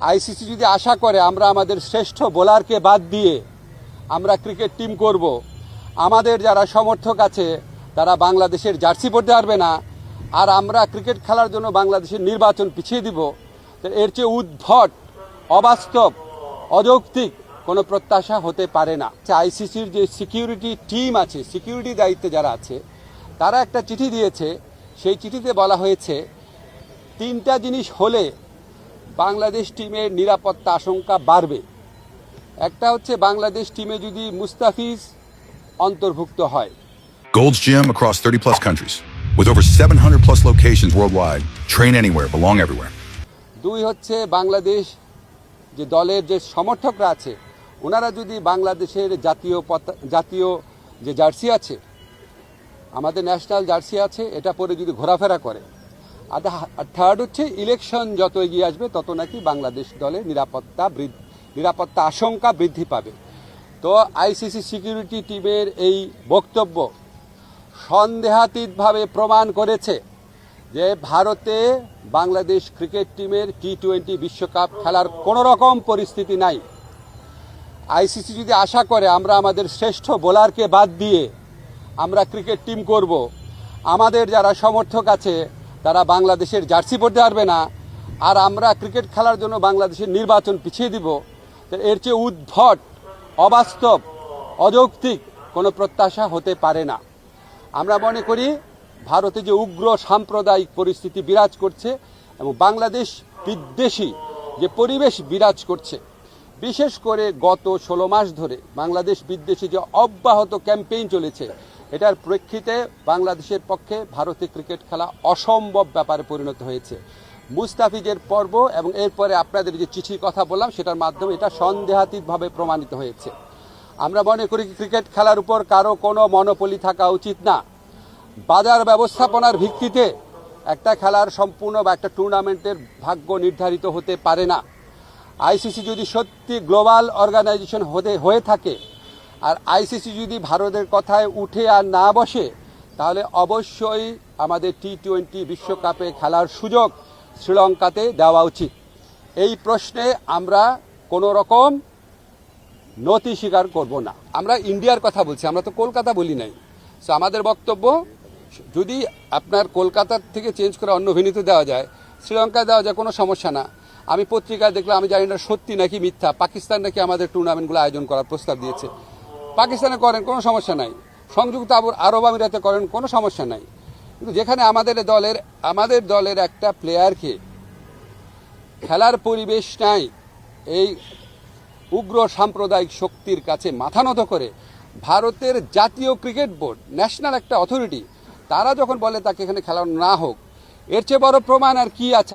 ICC যদি আশা করে আমরা আমাদের শ্রেষ্ঠ বোলারকে বাদ দিয়ে আমরা ক্রিকেট টিম করব, আমাদের যারা সমর্থক আছে তারা বাংলাদেশের জার্সি পরতে পারবে না, আর আমরা ক্রিকেট খেলার জন্য বাংলাদেশের নির্বাচন পিছিয়ে দিব, এর চেয়ে উদ্ভট, অবাস্তব, অযৌক্তিক কোনো প্রত্যাশা হতে পারে না। আইসিসির যে সিকিউরিটি টিম আছে, সিকিউরিটি দায়িত্বে যারা আছে, তারা একটা চিঠি দিয়েছে। সেই চিঠিতে বলা হয়েছে 3টা জিনিস হলে বাংলাদেশ টিমের নিরাপত্তা আশঙ্কা বাড়বে। একটা হচ্ছে বাংলাদেশ টিমে যদি মুস্তাফিজ অন্তর্ভুক্ত হয়। Gold's Gym across 30 plus countries with over 700 plus locations worldwide. Train anywhere, belong everywhere. 2 হচ্ছে বাংলাদেশ যে দলের যে সমর্থকরা আছে ওনারা যদি বাংলাদেশের জাতীয় যে জার্সি আছে, আমাদের ন্যাশনাল জার্সি আছে, এটা পরে যদি ঘোরাফেরা করে। আর 3rd হচ্ছে ইলেকশন যত এগিয়ে আসবে তত নাকি বাংলাদেশ দলের নিরাপত্তা আশঙ্কা বৃদ্ধি পাবে। তো আইসিসি সিকিউরিটি টিমের এই বক্তব্য সন্দেহাতীতভাবে প্রমাণ করেছে যে ভারতে বাংলাদেশ ক্রিকেট টিমের T20 বিশ্বকাপ খেলার কোনো রকম পরিস্থিতি নাই। আইসিসি যদি আশা করে আমরা আমাদের শ্রেষ্ঠ বোলারকে বাদ দিয়ে আমরা ক্রিকেট টিম করব, আমাদের যারা সমর্থক আছে তারা বাংলাদেশের জার্সি পরতে পারবে না, আর আমরা ক্রিকেট খেলার জন্য বাংলাদেশের নির্বাচন পিছিয়ে দিব, এর চেয়ে উদ্ভট, অবাস্তব, অযৌক্তিক কোনো প্রত্যাশা হতে পারে না। আমরা মনে করি ভারতে যে উগ্র সাম্প্রদায়িক পরিস্থিতি বিরাজ করছে এবং বাংলাদেশ বিদ্বেষী যে পরিবেশ বিরাজ করছে, বিশেষ করে গত 16 মাস ধরে বাংলাদেশ বিদ্বেষী যে অব্যাহত ক্যাম্পেইন চলেছে, এটার প্রেক্ষিতে বাংলাদেশের পক্ষে ভারতে ক্রিকেট খেলা অসম্ভব ব্যাপারে পরিণত হয়েছে। মুস্তাফিজের পর্ব এবং এরপরে আপনাদের যে চিঠির কথা বললাম সেটার মাধ্যমে এটা সন্দেহাতীতভাবে প্রমাণিত হয়েছে। আমরা মনে করি ক্রিকেট খেলার উপর কারো কোনো মনোপলি থাকা উচিত না। বাজার ব্যবস্থাপনার ভিত্তিতে একটা খেলার সম্পূর্ণ বা একটা টুর্নামেন্টের ভাগ্য নির্ধারিত হতে পারে না। আইসিসি যদি সত্যি গ্লোবাল অর্গানাইজেশন হয়ে থাকে আর আইসিসি যদি ভারতের কথায় উঠে আর না বসে, তাহলে অবশ্যই আমাদের T20 বিশ্বকাপে খেলার সুযোগ শ্রীলঙ্কাতে দেওয়া উচিত। এই প্রশ্নে আমরা কোনো রকম নতি স্বীকার করব না। আমরা ইন্ডিয়ার কথা বলছি, আমরা তো কলকাতা বলি নাই। সো আমাদের বক্তব্য, যদি আপনার কলকাতার থেকে চেঞ্জ করে অন্য ভেন্যুতে দেওয়া যায়, শ্রীলঙ্কায় দেওয়া যায়, কোনো সমস্যা না। আমি পত্রিকায় দেখলাম, আমি জানি না সত্যি নাকি মিথ্যা, পাকিস্তান নাকি আমাদের টুর্নামেন্টগুলো আয়োজন করার প্রস্তাব দিয়েছে। পাকিস্তানে করেন, কোনো সমস্যা নাই। সংযুক্ত আরব আমিরাতে করেন, কোনো সমস্যা নাই। কিন্তু যেখানে আমাদের দলের একটা প্লেয়ারকে খেলার পরিবেশ নাই, এই উগ্র সাম্প্রদায়িক শক্তির কাছে মাথা নত করে ভারতের জাতীয় ক্রিকেট বোর্ড, ন্যাশনাল একটা অথরিটি, তারা যখন বলে তাকে এখানে খেলানো না হোক, এর চেয়ে বড় প্রমাণ আর কি আছে?